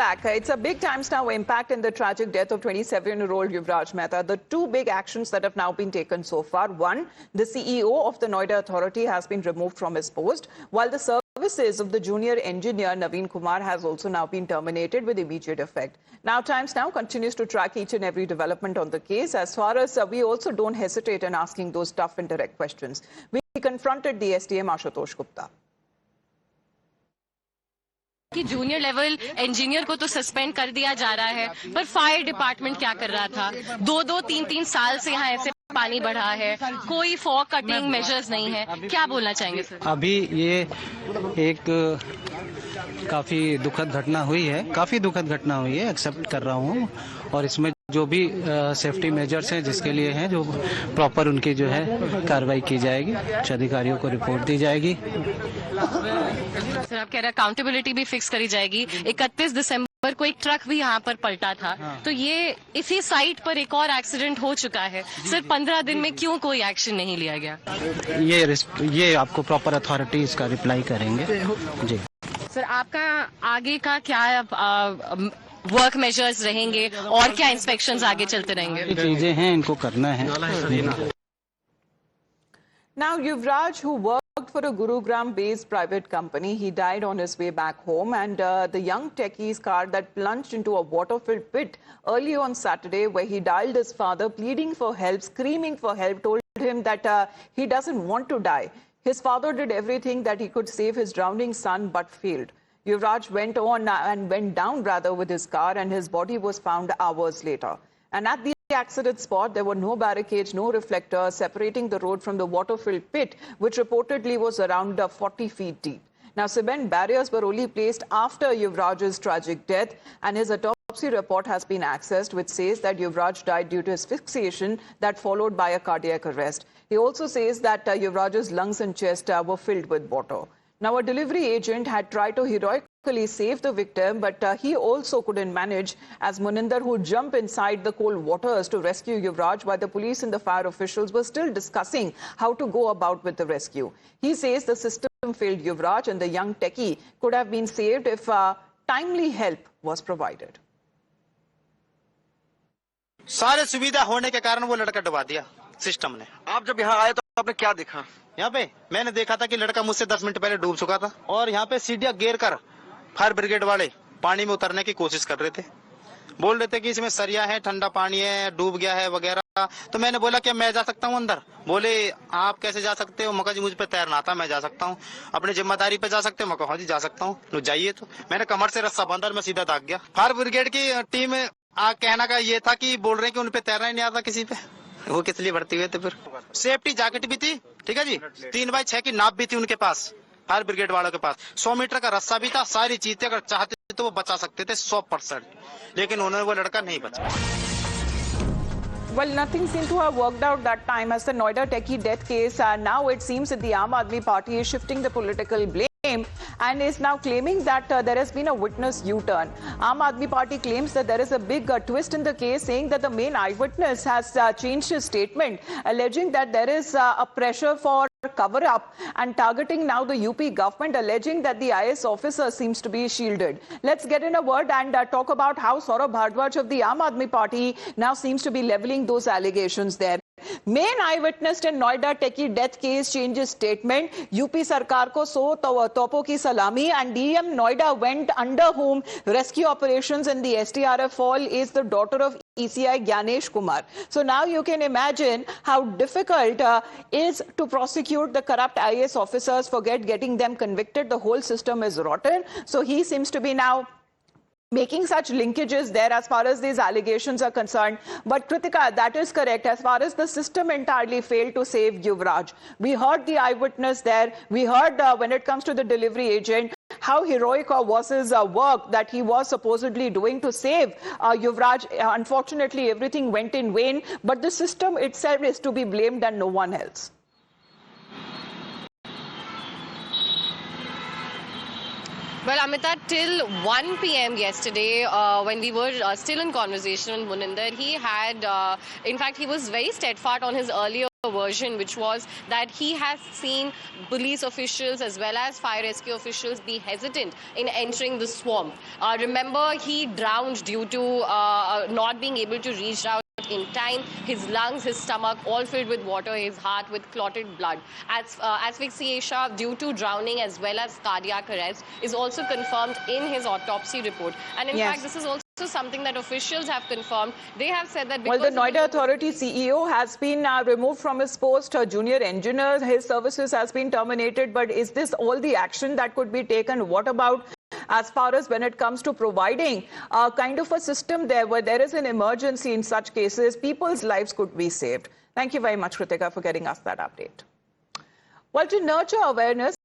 back. It's a big times now impact in the tragic death of 27-year-old Yuvraj Mehta. The two big actions that have now been taken so far. One, the CEO of the Noida Authority has been removed from his post, while the services of the junior engineer Naveen Kumar has also now been terminated with immediate effect. Now, Times Now continues to track each and every development on the case. As far as we also don't hesitate in asking those tough and direct questions. We confronted the SDM Ashutosh Gupta. कि junior level engineer को तो suspend कर दिया जा रहा है, पर fire department क्या कर रहा था? 2-3 साल से यहाँ ऐसे पानी बढ़ा है, कोई फॉग कटिंग मेजर्स नहीं है। क्या बोलना चाहेंगे सर? अभी ये एक काफी दुखद घटना हुई है, एक्सेप्ट कर रहा हूँ, और इसमें जो भी सेफ्टी मेजर्स हैं जिसके लिए हैं, जो प्रॉपर उनकी जो है कार्रवाई की जाएगी, उच्च अधिकारियों को रिपोर्ट दी जाएगी। सर, आप कह रहे हैं अकाउंटेबिलिटी भी फिक्स करी जाएगी। 31 दिसंबर को एक ट्रक भी यहाँ पर पलटा था, तो ये इसी साइट पर एक और एक्सीडेंट हो चुका है। सर, 15 दिन में क्यों कोई एक्शन नहीं लिया गया? ये आपको प्रॉपर अथॉरिटी इसका रिप्लाई करेंगे जी। सर, आपका आगे का क्या वर्क मेजर्स रहेंगे और क्या इंस्पेक्शंस आगे चलते रहेंगे? चीजें हैं, इनको करना है। Now, Yuvraj, who worked for a Gurugram-based private company, he died on his way back home, and the young techie's car that plunged into a water-filled pit early on Saturday, where he dialed his father, pleading for help, screaming for help, told him that he doesn't want to die. His father did everything that he could save his drowning son, but failed. Yuvraj went down with his car, and his body was found hours later. And at the accident spot, there were no barricades, no reflectors separating the road from the water-filled pit, which reportedly was around 40 feet deep. Now, cement barriers were only placed after Yuvraj's tragic death, and his autopsy report has been accessed, which says that Yuvraj died due to asphyxiation that followed by a cardiac arrest. He also says that Yuvraj's lungs and chest were filled with water. Now, a delivery agent had tried to heroically save the victim, but he also couldn't manage, as Muninder, who jumped inside the cold waters to rescue Yuvraj, while the police and the fire officials were still discussing how to go about with the rescue. He says the system failed Yuvraj, and the young techie could have been saved if timely help was provided. सारे सुविधा होने के कारण वो लड़का डुबा दिया system ने। आप जब यहाँ आए तो आपने क्या देखा? यहाँ पे मैंने देखा था कि लड़का मुझसे 10 मिनट पहले डूब चुका था, और यहाँ पे सीढ़ियां गिर कर फायर ब्रिगेड वाले पानी में उतरने की कोशिश कर रहे थे। बोल रहे थे कि इसमें सरिया है, ठंडा पानी है, डूब गया है वगैरह। तो मैंने बोला क्या मैं जा सकता हूँ अंदर? बोले आप कैसे जा सकते हो? मका जी मुझ पे तैरना आता, मैं जा सकता हूँ। अपनी जिम्मेदारी पे जा सकते हो? मैं हाँ जी जा सकता हूँ। तो जाइए। तो मैंने कमर से रस्सा बांधा और मैं सीधा भाग गया। फायर ब्रिगेड की टीम कहना का ये था कि बोल रहे हैं कि उन पे तैरना ही नहीं आता किसी पे। वो किस लिए भर्ती हुए थे? फिर सेफ्टी जैकेट भी थी, ठीक है जी, 3x6 की नाप भी थी उनके पास, फायर ब्रिगेड वालों के पास, 100 मीटर का रस्सा भी था। सारी चीजें अगर चाहते तो वो बचा सकते थे 100%, लेकिन उन्होंने वो लड़का नहीं बचा। Well, nothing seemed to have worked out that time as the Noida techie death case. Now it seems that the Aam Aadmi Party is shifting the political blame and is now claiming that there has been a witness U-turn. Aam Aadmi Party claims that there is a big twist in the case, saying that the main eyewitness has changed his statement, alleging that there is a pressure for cover-up and targeting now the UP government, alleging that the IS officer seems to be shielded. Let's get in a word and talk about how Saurabh Bhardwaj of the Aam Aadmi Party now seems to be leveling those allegations there. Main eyewitness in Noida techie death case changes statement. UP Sarkar ko 100 topo ki salami, and DM Noida went under whom rescue operations in the SDRF fall is the daughter of ECI Gyanesh Kumar. So now you can imagine how difficult is to prosecute the corrupt IS officers. Forget getting them convicted. The whole system is rotten. So he seems to be now making such linkages there as far as these allegations are concerned. But Kritika, that is correct. As far as the system entirely failed to save Yuvraj. We heard the eyewitness there. We heard when it comes to the delivery agent, how heroic was his work that he was supposedly doing to save Yuvraj. Unfortunately, everything went in vain. But the system itself is to be blamed and no one else. Well, Amita, till 1 p.m. yesterday, when we were still in conversation with Muninder, he had, in fact, he was very steadfast on his earlier version, which was that he has seen police officials as well as fire rescue officials be hesitant in entering the swamp. Remember, he drowned due to not being able to reach out in time. His lungs, his stomach, all filled with water, his heart with clotted blood. Asphyxiation due to drowning as well as cardiac arrest is also confirmed in his autopsy report. And in fact, this is also something that officials have confirmed. They have said that because well, the Noida Authority CEO has been removed from his post. A junior engineer, his services has been terminated. But is this all the action that could be taken? What about as far as when it comes to providing kind of a system there where there is an emergency in such cases, people's lives could be saved? Thank you very much, Kritika, for getting us that update. Well, to nurture awareness